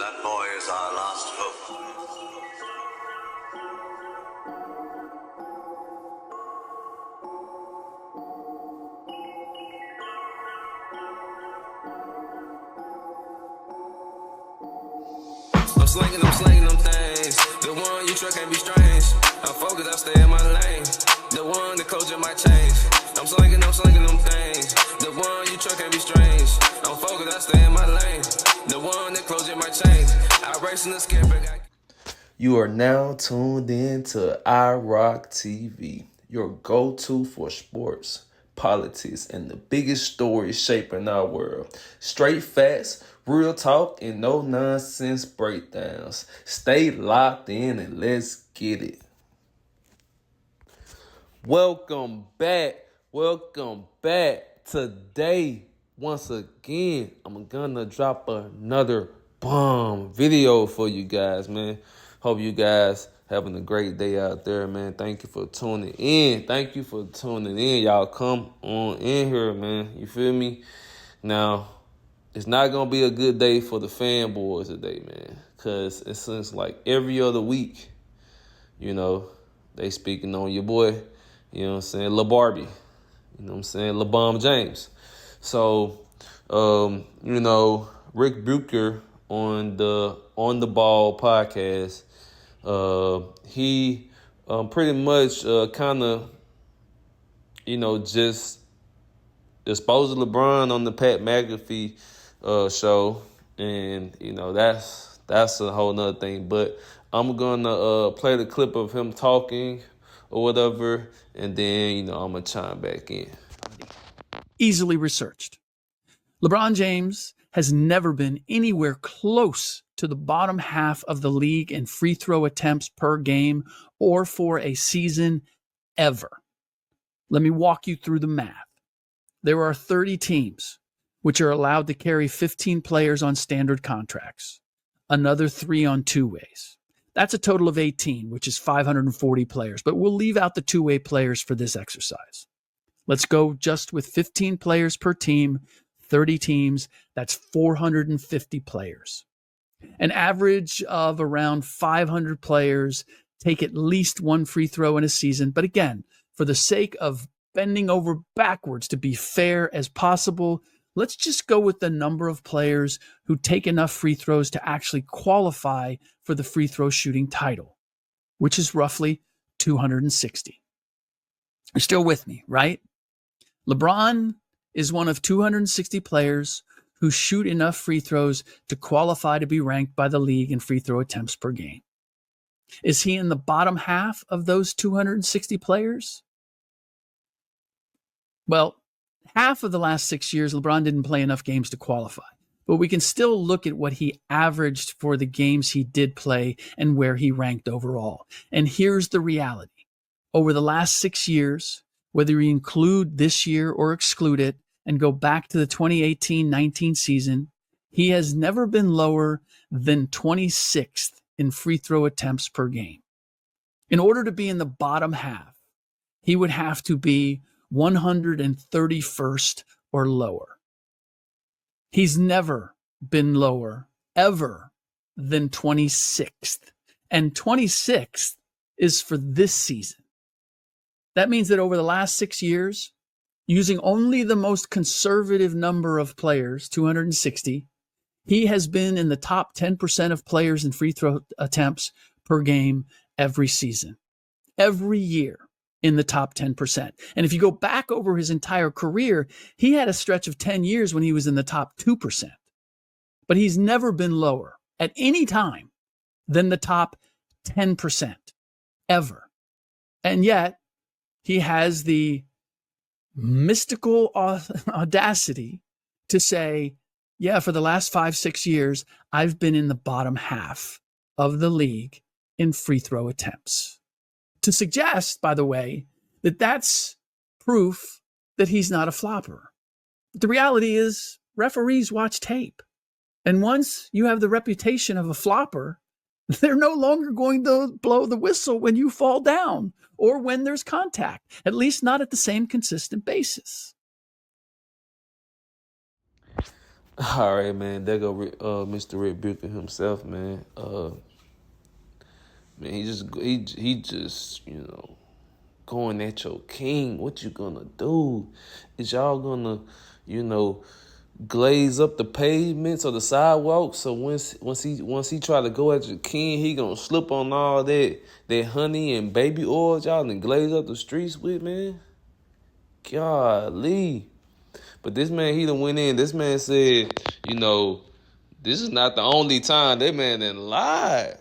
That boy is our last hope. I'm slinging them things. The one you truck can't be strange. I'm focused, I stay in my lane. The one the culture might change. I'm slinging them things. The one you truck can't be strange. I'm focused, I stay in my lane. The one the closure might change. I race in the skip. You are now tuned in to iRock TV, your go-to for sports, politics, and the biggest stories shaping our world. Straight facts, real talk, and no nonsense breakdowns. Stay locked in and let's get it. Welcome back. Today, once again, I'm gonna drop another bomb video for you guys, man. Hope you guys having a great day out there, man. Thank you for tuning in. Y'all come on in here, man. You feel me? Now, it's not going to be a good day for the fanboys today, man. Because it seems like every other week, you know, they speaking on your boy, you know what I'm saying, La Barbie. You know what I'm saying, LeBron James. So, you know, Rick Bucher on the Ball podcast, he pretty much kind of, you know, just exposed LeBron on the Pat McAfee show, and you know that's a whole nother thing. But I'm gonna play the clip of him talking or whatever, and then you know I'm gonna chime back in. Easily researched. LeBron James has never been anywhere close to the bottom half of the league in free throw attempts per game or for a season ever. Let me walk you through the math. There are 30 teams, which are allowed to carry 15 players on standard contracts, another 3 on two-ways. That's a total of 18, which is 540 players, but we'll leave out the two-way players for this exercise. Let's go just with 15 players per team, 30 teams, that's 450 players. An average of around 500 players take at least one free throw in a season. But again, for the sake of bending over backwards to be fair as possible, let's just go with the number of players who take enough free throws to actually qualify for the free throw shooting title, which is roughly 260. You're still with me, right? LeBron is one of 260 players who shoot enough free throws to qualify to be ranked by the league in free throw attempts per game. Is he in the bottom half of those 260 players? Well, half of the last 6 years, LeBron didn't play enough games to qualify, but we can still look at what he averaged for the games he did play and where he ranked overall. And here's the reality. Over the last 6 years, whether you include this year or exclude it and go back to the 2018-19 season, he has never been lower than 26th in free throw attempts per game. In order to be in the bottom half, he would have to be 131st or lower. He's never been lower, ever, than 26th. And 26th is for this season. That means that over the last 6 years, using only the most conservative number of players, 260, he has been in the top 10% of players in free throw attempts per game every season. Every year in the top 10%. And if you go back over his entire career, he had a stretch of 10 years when he was in the top 2%. But he's never been lower at any time than the top 10%, ever. And yet, he has the mystical audacity to say, yeah, for the last 5-6 years, I've been in the bottom half of the league in free throw attempts. To suggest, by the way, that that's proof that he's not a flopper. But the reality is referees watch tape. And once you have the reputation of a flopper, they're no longer going to blow the whistle when you fall down or when there's contact, at least not at the same consistent basis. All right, man. There go Mr. Rick Bucher himself, man. Man, he just going at your king. What you gonna do? Is y'all gonna glaze up the pavements or the sidewalks? So once he try to go at your king, he gonna slip on all that honey and baby oil y'all and glaze up the streets with, man. Golly. But this man, he done went in. This man said, this is not the only time that man done lied.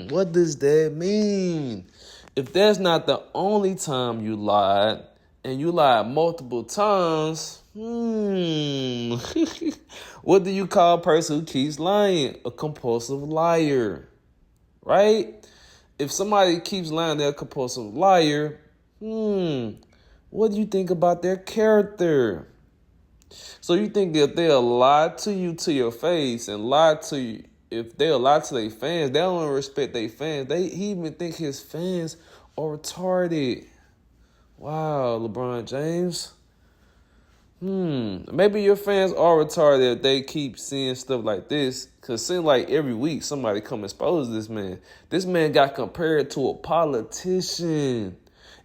What does that mean? If that's not the only time you lied, and you lied multiple times, what do you call a person who keeps lying? A compulsive liar, right? If somebody keeps lying, they're a compulsive liar. What do you think about their character? So you think if they'll lie to you to your face and lie to you, if they'll lie to their fans, they don't respect their fans. He even think his fans are retarded. Wow, LeBron James. Maybe your fans are retarded if they keep seeing stuff like this. Because it seems like every week somebody come expose this man. This man got compared to a politician.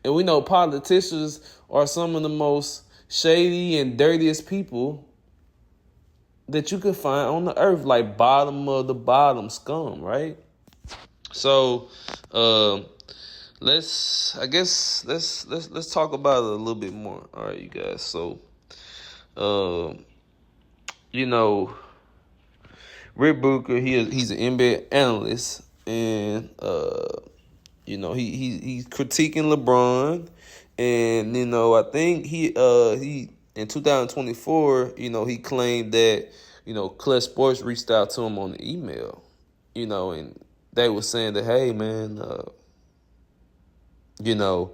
And we know politicians are some of the most shady and dirtiest people that you could find on the earth, like bottom of the bottom scum, right? So, let's talk about it a little bit more. All right, you guys. So, Rick Bucher, he's an NBA analyst, and he's critiquing LeBron, and I think he in 2024, he claimed that Clutch Sports reached out to him on the email, and they were saying that, hey man, they were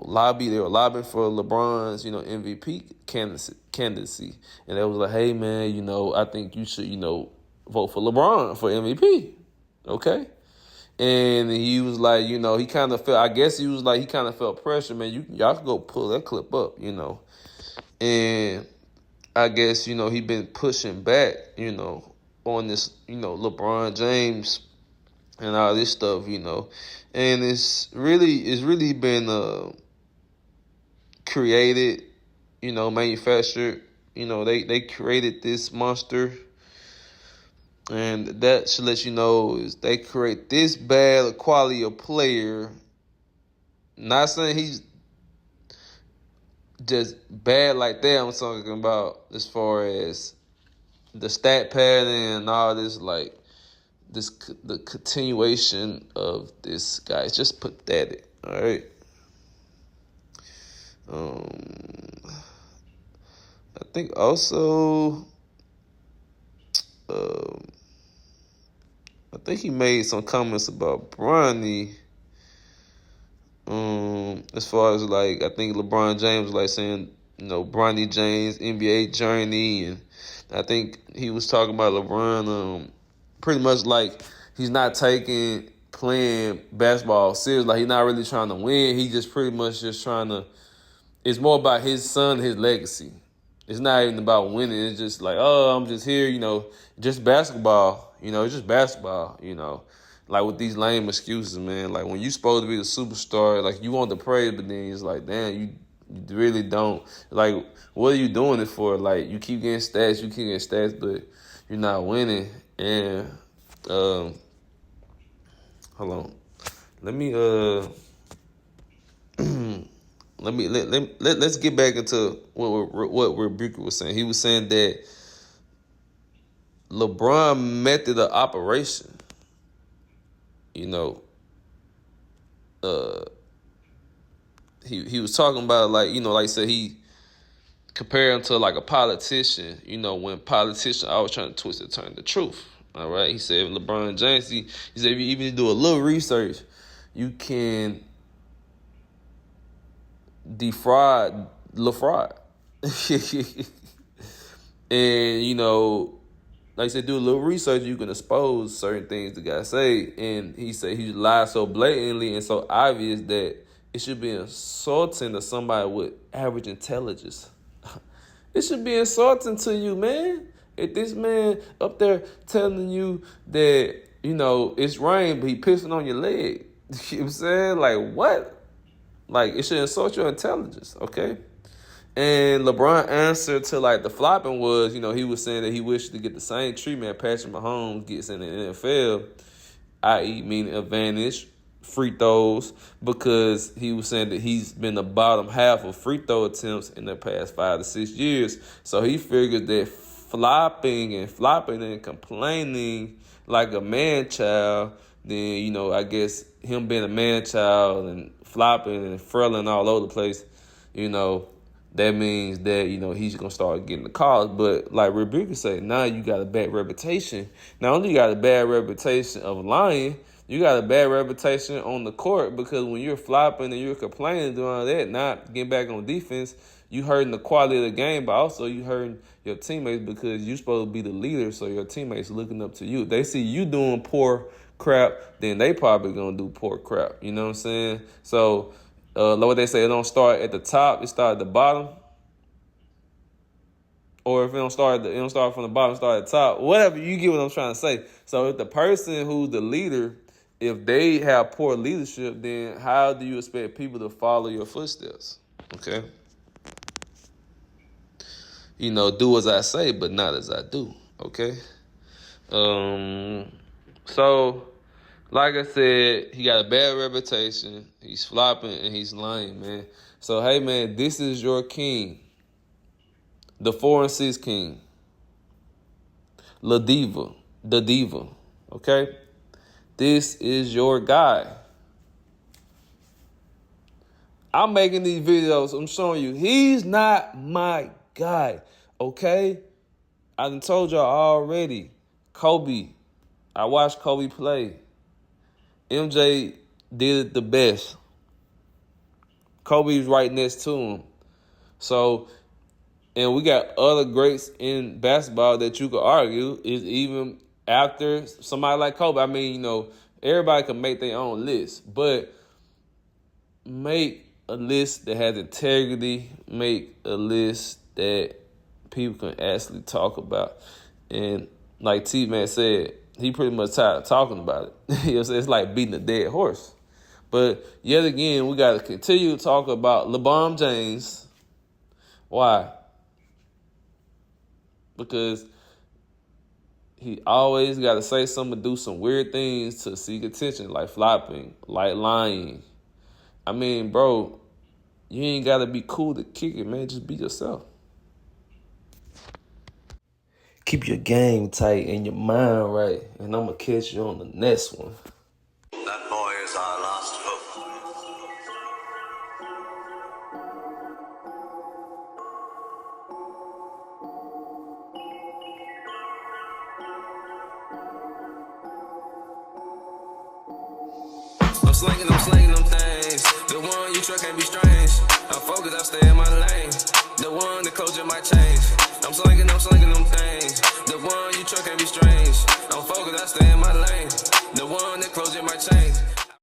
lobbying for LeBron's MVP candidacy, and they was like, hey man, I think you should vote for LeBron for MVP, okay. And he was like, he kind of felt, I guess he was like, he kind of felt pressure, man. Y'all can go pull that clip up, And I guess, he been pushing back, on this, LeBron James and all this stuff, And it's really been created, manufactured. They created this monster. And that should let you know is they create this bad a quality of player. Not saying he's just bad like that. I'm talking about as far as the stat pattern and all this, like the continuation of this guy. It's just pathetic. All right. I think also. I think he made some comments about Bronny. As far as like, I think LeBron James was like saying, Bronny James NBA journey, and I think he was talking about LeBron. Pretty much like he's not playing basketball serious. Like he's not really trying to win. He just pretty much just trying to. It's more about his son, his legacy. It's not even about winning. It's just like, oh, I'm just here, just basketball. It's just basketball, Like with these lame excuses, man. Like when you supposed to be the superstar, like you want the praise, but then it's like, damn, you really don't. Like, what are you doing it for? Like you keep getting stats, but you're not winning. And hold on. Let's get back into what Bucher was saying. He was saying that LeBron method of operation, he was talking about like I said, he compared him to like a politician. When politicians always trying to twist and turn the truth. All right, he said LeBron James. He said if you even do a little research, you can defraud LaFraud. And like I said, do a little research, you can expose certain things the guy say. And he said he lied so blatantly and so obvious that it should be insulting to somebody with average intelligence. It should be insulting to you, man. If this man up there telling you that, you know, it's rain, but he pissing on your leg. You know what I'm saying? Like, what? Like, it should insult your intelligence, okay? And LeBron answer to, like, the flopping was, you know, he was saying that he wished to get the same treatment Patrick Mahomes gets in the NFL, i.e. meaning advantage, free throws, because he was saying that he's been the bottom half of free throw attempts in the past 5 to 6 years. So he figured that flopping and complaining like a man-child, then, you know, I guess him being a man-child and flopping and frailing all over the place, you know, that means that, you know, he's going to start getting the calls. But like Bucher said, now you got a bad reputation. Not only you got a bad reputation of lying, you got a bad reputation on the court, because when you're flopping and you're complaining, doing all that, not getting back on defense, you hurting the quality of the game, but also you hurting your teammates, because you're supposed to be the leader, so your teammates looking up to you. If they see you doing poor crap, then they probably going to do poor crap. You know what I'm saying? So, what they say, it don't start at the top, it start at the bottom. Or if it don't start from the bottom, start at the top. Whatever, you get what I'm trying to say. So if the person who's the leader, if they have poor leadership, then how do you expect people to follow your footsteps? Okay? You know, do as I say, but not as I do. Okay? So, like I said, he got a bad reputation. He's flopping and he's lying, man. So, hey, man, this is your king. The 4-6 king. The diva. Okay? This is your guy. I'm making these videos. I'm showing you. He's not my guy. Okay? I done told y'all already. Kobe. I watched Kobe play. MJ did it the best. Kobe's right next to him. So, and we got other greats in basketball that you could argue is even after somebody like Kobe. I mean, you know, everybody can make their own list, but make a list that has integrity, make a list that people can actually talk about. And like T-Man said, he pretty much tired of talking about it. You know, it's like beating a dead horse. But yet again, we got to continue to talk about LeBron James. Why? Because he always got to say something, do some weird things to seek attention, like flopping, like lying. I mean, bro, you ain't got to be cool to kick it, man. Just be yourself. Keep your game tight and your mind right, and I'm going to catch you on the next one. That boy is our last hope. I'm slinging them things. The one you truck can't be strange. I'm focused, I stay in my lane. The one the culture might change. I'm slinging them things. The one you truck can't be strange. I'm focused, I stay in my lane. The one that closure might change.